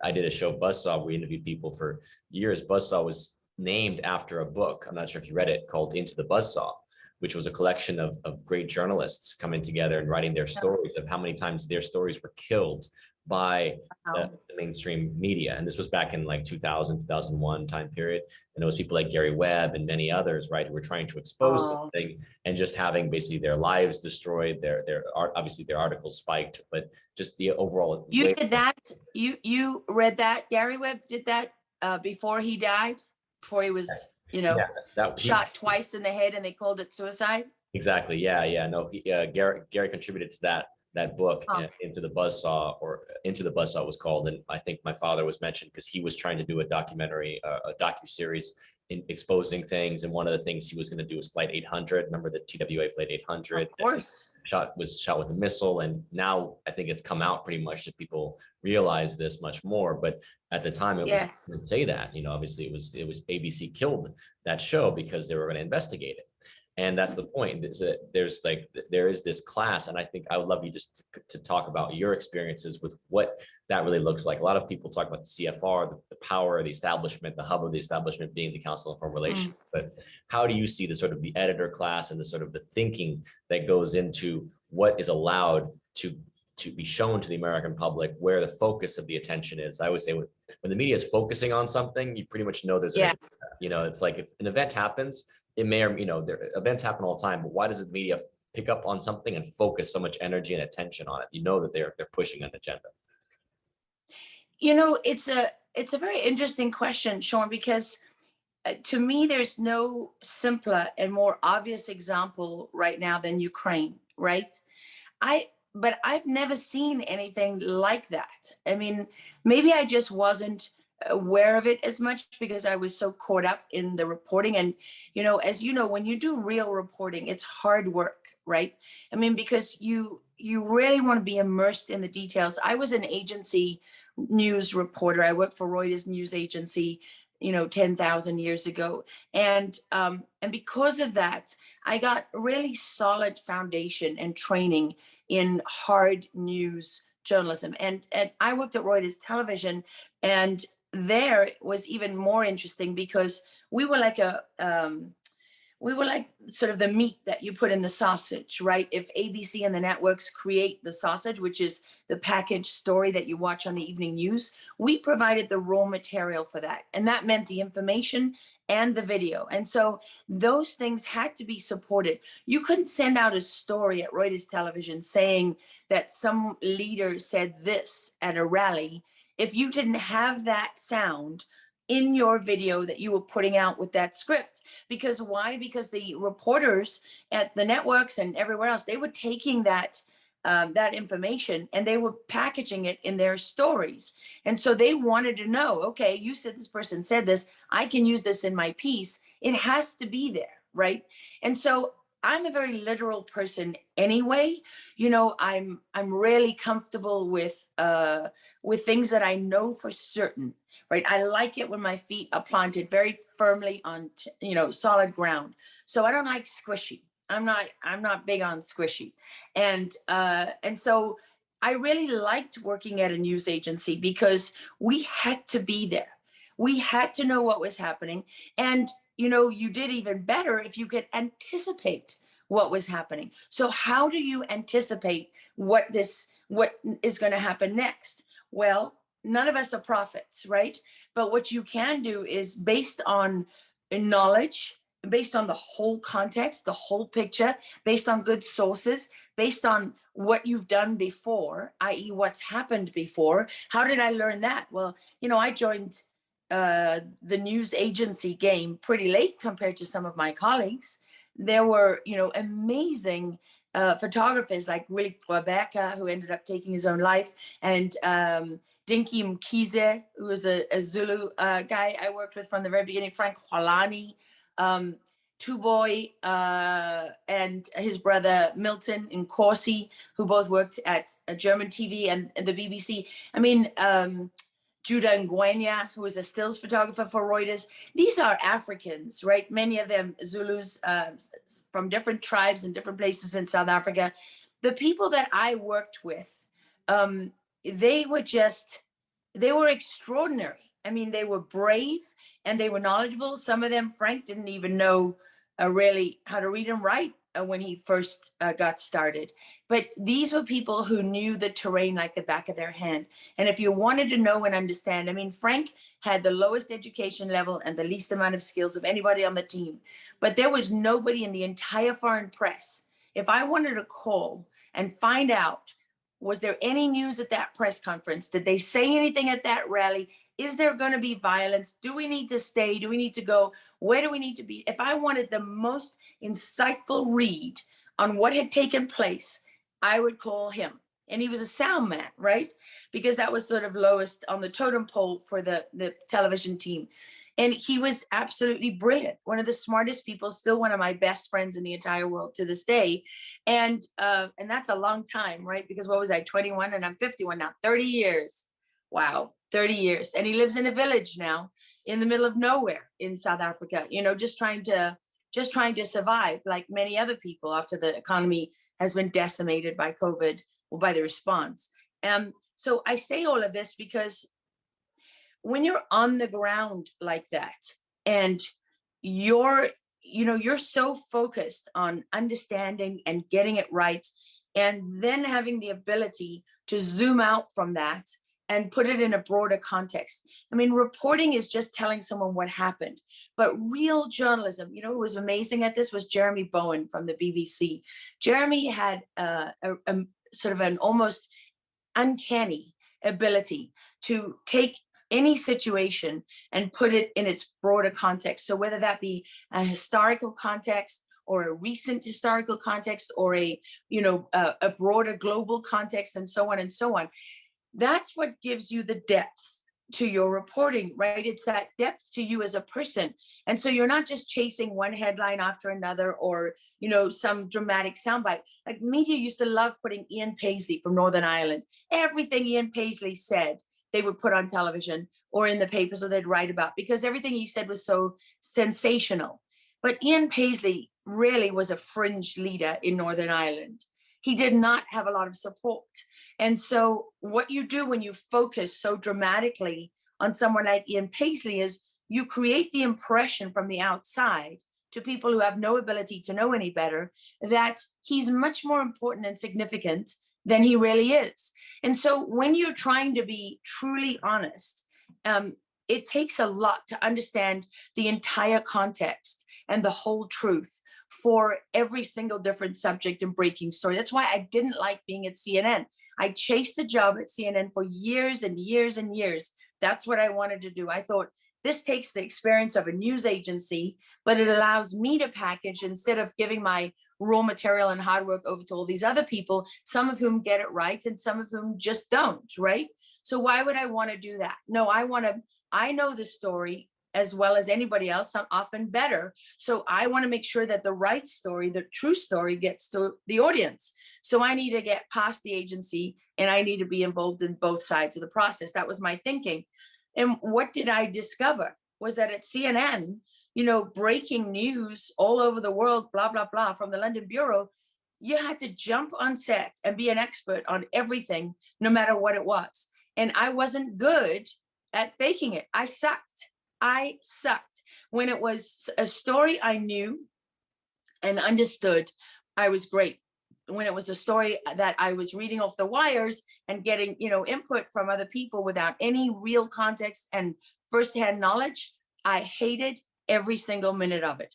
I did a show, Buzzsaw. We interviewed people for years. Buzzsaw was named after a book. I'm not sure if you read it, called Into the Buzzsaw, which was a collection of great journalists coming together and writing their stories of how many times their stories were killed by the mainstream media. And this was back in like 2000, 2001 time period. And there was people like Gary Webb and many others, right, who were trying to expose something and just having basically their lives destroyed, their art, obviously their articles spiked, but just the overall. You did that? You read that? Gary Webb did that before he died? Before he was, shot twice in the head and they called it suicide? Exactly. Yeah. No, Gary contributed to that book, Into the Buzzsaw, or Into the Buzzsaw was called. And I think my father was mentioned because he was trying to do a documentary, a docuseries in exposing things. And one of the things he was going to do was Flight 800. Remember the TWA Flight 800? Of course. Was shot with a missile. And now I think it's come out pretty much that people realize this much more. But at the time it was to say that, obviously it was ABC killed that show because they were going to investigate it. And that's the point. There is this class, and I think I would love you just to talk about your experiences with what that really looks like. A lot of people talk about the CFR, the power of the establishment, the hub of the establishment being the Council on Foreign Relations. But how do you see the sort of the editor class and the sort of the thinking that goes into what is allowed to be shown to the American public, where the focus of the attention is? I always say when the media is focusing on something, you pretty much know there's it's like if an event happens, it may or events happen all the time, but why does the media pick up on something and focus so much energy and attention on it? You know that they're pushing an agenda. It's a very interesting question, Sean, because to me, there's no simpler and more obvious example right now than Ukraine, right? But I've never seen anything like that. I mean, maybe I just wasn't aware of it as much because I was so caught up in the reporting. And, as you know, when you do real reporting, it's hard work, right? I mean, because you really want to be immersed in the details. I was an agency news reporter. I worked for Reuters News Agency, 10,000 years ago. And because of that, I got really solid foundation and training in hard news journalism. And I worked at Reuters Television, and there was even more interesting because we were like sort of the meat that you put in the sausage, right? If ABC and the networks create the sausage, which is the packaged story that you watch on the evening news, we provided the raw material for that. And that meant the information and the video. And so those things had to be supported. You couldn't send out a story at Reuters Television saying that some leader said this at a rally if you didn't have that sound in your video that you were putting out with that script. Because why? Because the reporters at the networks and everywhere else, they were taking that information and they were packaging it in their stories. And so they wanted to know, okay, you said this person said this, I can use this in my piece. It has to be there, right? And so I'm a very literal person anyway. I'm really comfortable with things that I know for certain, right? I like it when my feet are planted very firmly on, solid ground. So I don't like squishy. I'm not big on squishy. And so I really liked working at a news agency because we had to be there. We had to know what was happening. And you did even better if you could anticipate what was happening. So how do you anticipate what is going to happen next? Well, none of us are prophets, right? But what you can do is based on knowledge, based on the whole context, the whole picture, based on good sources, based on what you've done before, i.e. what's happened before. How did I learn that? Well, I joined the news agency game pretty late compared to some of my colleagues. There were, amazing photographers like Willy Rebecca, who ended up taking his own life, and Dinky Mkize, who was a Zulu guy I worked with from the very beginning, Frank Hualani, Tuboy, and his brother Milton Nkosi, who both worked at German TV and the BBC. I mean, Judah Ngwenya, who was a stills photographer for Reuters. These are Africans, right? Many of them Zulus from different tribes and different places in South Africa. The people that I worked with, they they were extraordinary. I mean, they were brave and they were knowledgeable. Some of them, Frank didn't even know really how to read and write when he first got started. But these were people who knew the terrain like the back of their hand. And if you wanted to know and understand, I mean, Frank had the lowest education level and the least amount of skills of anybody on the team. But there was nobody in the entire foreign press. If I wanted to call and find out, was there any news at that press conference? Did they say anything at that rally? Is there going to be violence? Do we need to stay? Do we need to go? Where do we need to be? If I wanted the most insightful read on what had taken place, I would call him. And he was a sound man, right? Because that was sort of lowest on the totem pole for the television team. And he was absolutely brilliant. One of the smartest people, still one of my best friends in the entire world to this day. And that's a long time, right? Because what was I, 21 and I'm 51 now, 30 years. Wow, 30 years. And he lives in a village now in the middle of nowhere in South Africa, you know, just trying to survive like many other people after the economy has been decimated by COVID or by the response. So I say all of this because when you're on the ground like that and you're so focused on understanding and getting it right, and then having the ability to zoom out from that and put it in a broader context. I mean, reporting is just telling someone what happened, but real journalism, you know, who was amazing at this was Jeremy Bowen from the BBC. Jeremy had a sort of an almost uncanny ability to take any situation and put it in its broader context. So whether that be a historical context or a recent historical context or a broader global context and so on and so on, that's what gives you the depth to your reporting, right? It's that depth to you as a person. And so you're not just chasing one headline after another or, you know, some dramatic soundbite. Like media used to love putting Ian Paisley from Northern Ireland. Everything Ian Paisley said, they would put on television or in the papers or they'd write about because everything he said was so sensational. But Ian Paisley really was a fringe leader in Northern Ireland. He did not have a lot of support. And so what you do when you focus so dramatically on someone like Ian Paisley is you create the impression from the outside to people who have no ability to know any better that he's much more important and significant than he really is. And so when you're trying to be truly honest, it takes a lot to understand the entire context and the whole truth for every single different subject and breaking story. That's why I didn't like being at CNN. I chased the job at CNN for years and years and years. That's what I wanted to do. I thought this takes the experience of a news agency, but it allows me to package instead of giving my raw material and hard work over to all these other people, some of whom get it right and some of whom just don't, right? So why would I want to do that? No, I know the story as well as anybody else, I'm often better. So I want to make sure that the right story, the true story gets to the audience. So I need to get past the agency and I need to be involved in both sides of the process. That was my thinking. And what did I discover was that at CNN, you know, breaking news all over the world, blah, blah, blah, from the London Bureau, you had to jump on set and be an expert on everything, no matter what it was. And I wasn't good at faking it. I sucked. When it was a story I knew and understood, I was great. When it was a story that I was reading off the wires and getting, you know, input from other people without any real context and firsthand knowledge, I hated every single minute of it.